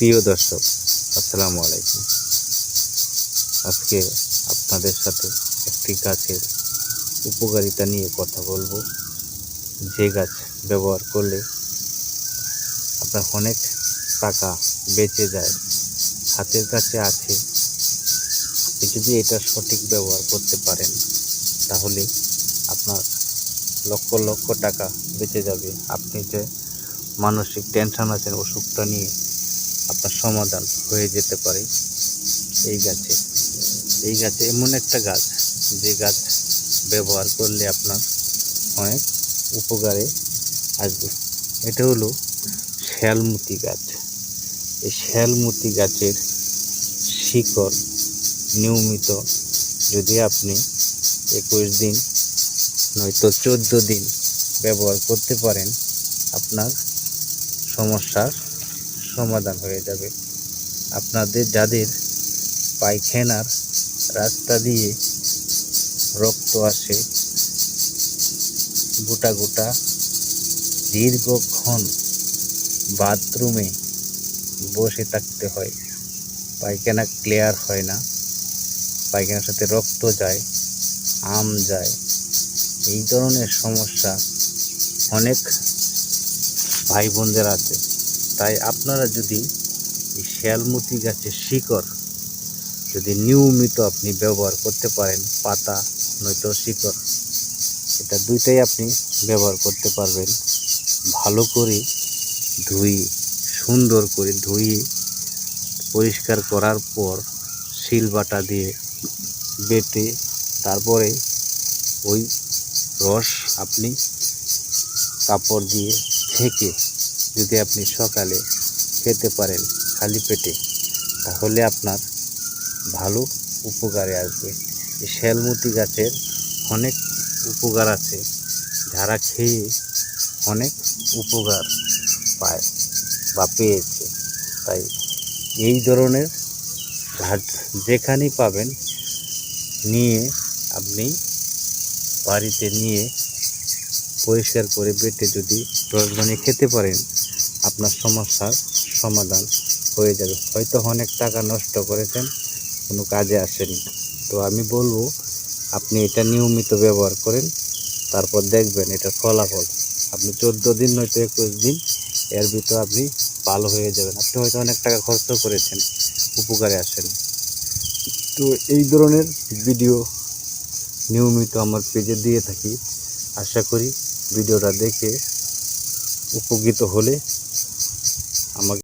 প্রিয় দর্শক, আসসালামু আলাইকুম। আজকে আপনাদের সাথে একটি গাছের উপকারিতা নিয়ে কথা বলবো। যে গাছ ব্যবহার করলে আপনার অনেক টাকা বেঁচে যায়, হাতের কাছে আছে। আপনি যদি এটা সঠিক ব্যবহার করতে পারেন তাহলে আপনার লক্ষ লক্ষ টাকা বেঁচে যাবে। আপনি যে মানসিক টেনশন আছেন, অসুখটা নিয়ে আপনার সমাধান হয়ে যেতে পারে এই গাছে এমন একটা গাছ, যে গাছ ব্যবহার করলে আপনার অনেক উপকারে আসবে। এটা হলো শ্যালমতি গাছ। এই শ্যালমতি গাছের শিকড় নিয়মিত যদি আপনি 21 দিন নয়তো 14 দিন ব্যবহার করতে পারেন, আপনার সমস্যার সমাধান হয়ে যাবে। আপনাদের যাদের পায়খানার রাস্তা দিয়ে রক্ত আসে, গোটা গোটা দীর্ঘক্ষণ বাথরুমে বসে থাকতে হয়, পায়খানা ক্লিয়ার হয় না, পায়খানার সাথে রক্ত যায়, আম যায়, এই ধরনের সমস্যা অনেক ভাই বোনদের আছে। তাই আপনারা যদি এই শ্যালমতি গাছের শিকড় যদি নিয়মিত আপনি ব্যবহার করতে পারেন, পাতা নয়তো শিকড়, এটা দুইটাই আপনি ব্যবহার করতে পারবেন। ভালো করে সুন্দর করে ধুয়ে পরিষ্কার করার পর শিলবাটা দিয়ে বেটে তারপরে ওই রস আপনি কাপড় দিয়ে ছেঁকে যদি আপনি সকালে খেতে পারেন খালি পেটে, তাহলে আপনার ভালো উপকারে আসবে। এই শ্যালমতি গাছের অনেক উপকার আছে, যারা খেয়ে অনেক উপকার পায় বা পেয়েছে। তাই এই ধরনের গাছ যেখানেই পাবেন নিয়ে আপনি বাড়িতে নিয়ে পরিষ্কার করে বেটে যদি রস বানিয়ে খেতে পারেন, আপনার সমস্যার সমাধান হয়ে যাবে। হয়তো অনেক টাকা নষ্ট করেছেন, কোনো কাজে আসেনি। তো আমি বলবো আপনি এটা নিয়মিত ব্যবহার করেন, তারপর দেখবেন এটার ফলাফল। আপনি 14 দিন নয়তো 21 দিন এর ভিতর আপনি ভালো হয়ে যাবেন। আপনি হয়তো অনেক টাকা খরচ করেছেন, উপকারে আসেন। তো এই ধরনের ভিডিও নিয়মিত আমার পেজে দিয়ে থাকি। আশা করি ভিডিওটা দেখে উপকৃত হলে আমাকে